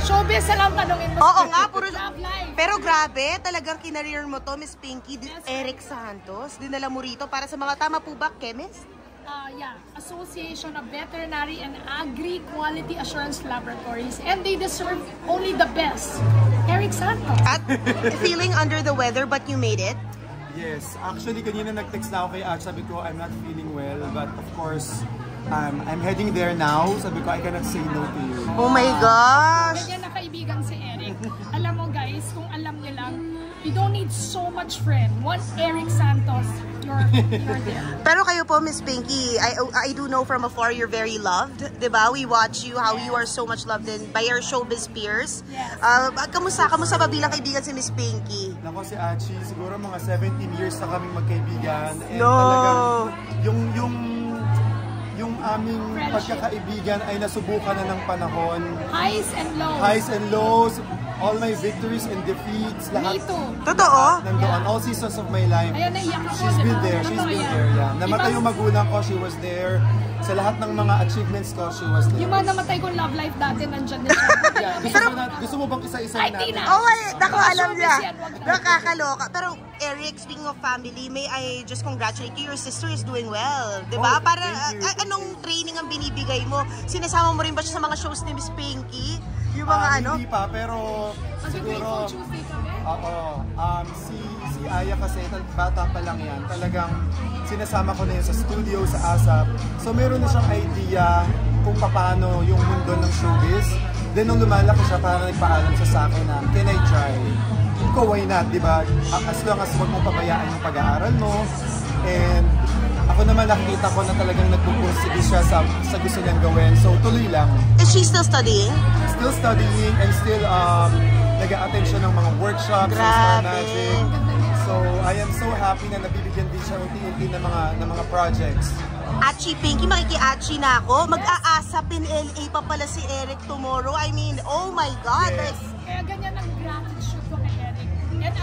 Showbiz na lang tanungin mo. Oo nga, puro Love life. Pero grabe, talagang kinareer mo to, Miss Pinky. Eric Santos, dinala mo rito para sa mga tama po ba, chemist? Yeah, Association of Veterinary and Agri-Quality Assurance Laboratories, and they deserve only the best. Eric Santos. At feeling under the weather, but you made it? Yes, actually kanina nag-text na ako kay Ach, sabi ko I'm not feeling well, but of course, I'm heading there now, sabi ko I cannot say no to you. Oh my gosh! Ganyan na kaibigan si Eric. Alam mo guys, kung alam niyo lang, you don't need so much friend. One Eric Santos, you're there. Pero kayo po, Miss Pinky, I do know from afar you're very loved, diba? We watch you, how you are so much loved by your showbiz peers. Yes. Kamusta ba bilang kaibigan si Miss Pinky? Nako si Achi, siguro mga 17 years na kaming magkaibigan. And No! Talagang yung aming pagkakaibigan ay nasubukan na ng panahon. Highs and lows. Highs and lows, all my victories and defeats, lahat. Me too. Totoo? Nandoon, all seasons of my life. Ayan, naiyak ako. She's been diba? there, she's been there, yeah. Namatay yung magulang ko, she was there. Sa lahat ng mga achievements ko, she was there. Yung mga namatay kong love life dati, nandyan din siya. Yeah, gusto mo bang isa-isahin natin? Tina. Oh, wait, naku, alam niya. Showbiz yan, wag na. Nakakaloka. Pero Eric, speaking of family, may I just congratulate you. Your sister is doing well. Diba? Oh, Para, thank you. anong training ang binibigay mo? Sinasama mo rin ba siya sa mga shows ni Miss Pinky? Yung mga Hindi pa, pero siguro... Tuesday kami. Oo. Si Aya kasi, bata pa lang yan. Talagang sinasama ko na yun sa studio, sa ASAP. So meron na siyang idea kung paano yung mundo ng showbiz. Then nung lumalaki siya, parang nagpaalam siya sa akin na, can I try? Ko, why not, di ba? As long as huwag mong pabayaan yung pag-aaral mo. And ako naman nakikita ko na talagang nagpupursige siya sa gusto niyang gawin. So tuloy lang. Is she still studying? Still studying and still nag-a-attend siya ng mga workshops sa Star Magic. So I am so happy na nabibigyan din siya unti-unti ng mga projects. Achi Pinky, makiki-achi na ako. Mag-aasap in LA pa pala si Eric tomorrow. I mean, oh my God. Yes. Kaya ganyan ang gratitude ko kay Eric. And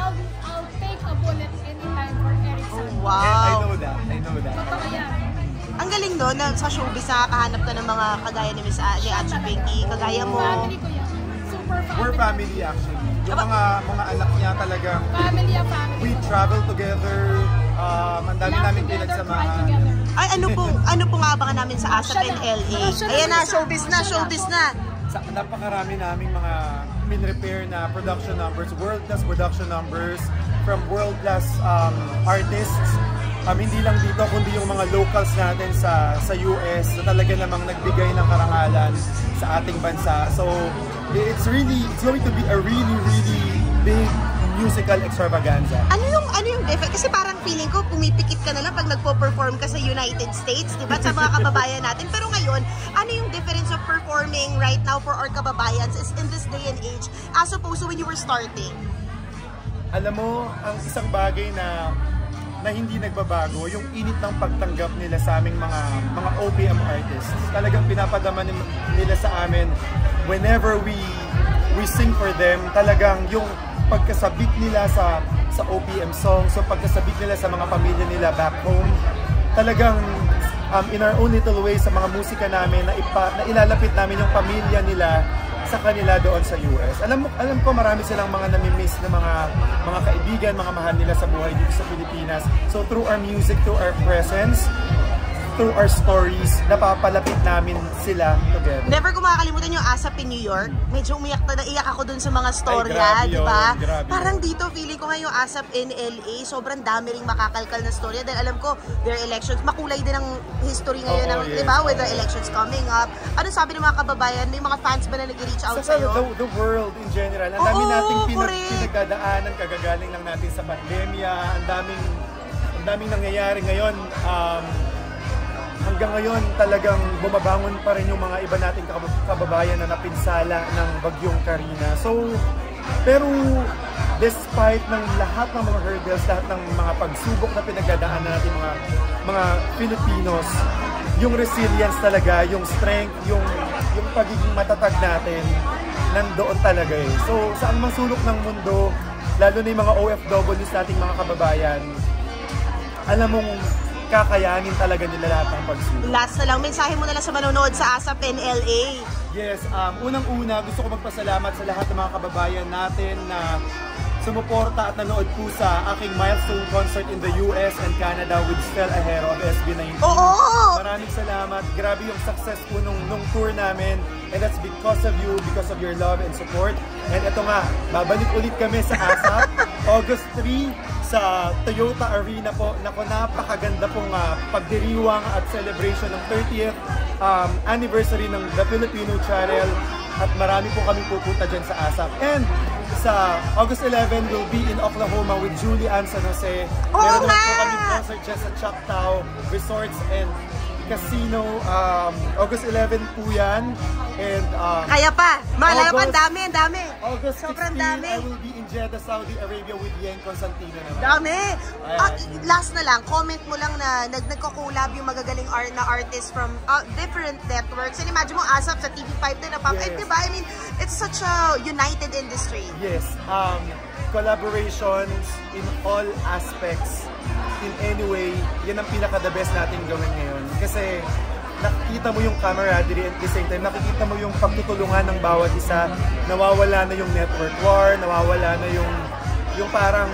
I'll take a bullet anytime for Eric Santos. Wow. I know that. Totoo yan. Ang galing doon na sa showbiz nakakahanap ka ng mga kagaya ni Miss Achi Pinky, kagaya mo. Family ko yan. Super family. We're family actually. Yung mga anak niya talagang Family ang family. we travel together. Ang dami namin pinagsamahan. Ay, ano po nga abangan namin sa ASAP in LA? Ayan na, showbiz na. Napakarami naming mga min-repair na production numbers, world-class production numbers from world-class artists. Hindi lang dito, kundi yung mga locals natin sa US na talaga namang nagbigay ng karangalan sa ating bansa. So, it's going to be a really big musical extravaganza. Ano yung difference? Kasi parang feeling ko pumipikit ka na lang pag nagpo-perform ka sa United States, di ba? Sa mga kababayan natin. Pero ngayon, ano yung difference of performing right now for our kababayans is in this day and age as opposed to when you were starting? Alam mo, ang isang bagay na hindi nagbabago, yung init ng pagtanggap nila sa aming mga OPM artists. Talagang pinapadama nila sa amin whenever we sing for them. Talagang yung pagkasabik nila sa OPM songs, so pagkasabik nila sa mga pamilya nila back home, talagang in our own little way sa mga musika namin na ilalapit namin yung pamilya nila sa kanila doon sa US. Alam ko marami silang mga nami-miss na mga kaibigan, mga mahal nila sa buhay dito sa Pilipinas. So through our music, through our presence, through our stories, napapalapit namin sila together. Never ko makakalimutan yung ASAP in New York. Medyo naiyak ako dun sa mga storya, di ba? Parang dito, feeling ko nga yung ASAP in LA, sobrang dami ring makakalkal na storya. Dahil alam ko, their elections, makulay din ang history ngayon, di ba? With the elections coming up. Ano sabi ng mga kababayan? May mga fans ba na nag-reach out sa'yo? The world in general. Ang dami nating pinagdadaanan, kagagaling lang natin sa pandemya. Ang daming nangyayari ngayon. Hanggang ngayon talagang bumabangon pa rin yung mga iba nating kababayan na napinsala ng bagyong Karina. So, pero despite ng lahat ng mga hurdles, lahat ng mga pagsubok na pinagdadaanan natin mga Filipinos, yung resilience talaga, yung strength, yung pagiging matatag natin, nandoon talaga eh. So, saan mang sulok ng mundo, lalo na yung mga OFWs nating mga kababayan, alam mong kakayanin talaga nila lahat ng pagsulit. Last na lang, mensahe mo na lang sa manonood sa ASAP NLA. Yes, unang-una gusto ko magpasalamat sa lahat ng mga kababayan natin na sumuporta at nanood po sa aking milestone concert in the US and Canada with Stel Ahero of SB19. Oo! Maraming salamat. Grabe yung success po nung tour namin. And that's because of you, because of your love and support. And ito nga, babalik ulit kami sa ASAP. August 3 sa Toyota Arena po. Naku, napakaganda pong pagdiriwang at celebration ng 30th anniversary ng The Filipino Channel. At marami po kami pupunta dyan sa ASAP. And sa August 11, we'll be in Oklahoma with Julie Ann San Jose. Meron naman po kami concert dyan sa Choctaw Resorts and Casino. August 11 po yan. And Kaya pa! Malaya pa, dami. August 16, Sobrang dami. I will be in Jeddah, Saudi Arabia with Yen Constantino naman. Dami! Last na lang, comment mo lang na nagko-collab yung magagaling na artists from different networks. And imagine mo, ASAP sa TV5 din na pop. Yes. Diba? I mean, it's such a united industry. Yes, collaborations in all aspects, in any way, yan ang pinaka-the best natin gawin ngayon. Kasi nakikita mo yung camaraderie at the same time, nakikita mo yung pagtutulungan ng bawat isa. Nawawala na yung network war, nawawala na yung parang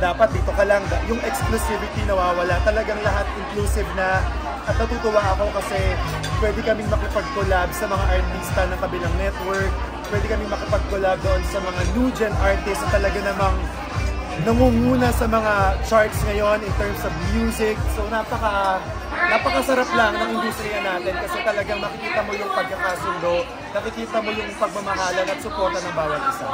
dapat dito ka lang. Yung exclusivity nawawala. Talagang lahat inclusive na. At natutuwa ako kasi pwede kaming makipag-collab sa mga artista ng kabilang network. Pwede kaming makipag-collab doon sa mga new gen artists na talaga namang nangunguna sa mga charts ngayon in terms of music. So napakasarap lang ng industriya natin kasi talagang makikita mo yung pagkakasundo, nakikita mo yung pagmamahalan at suporta ng bawat isa.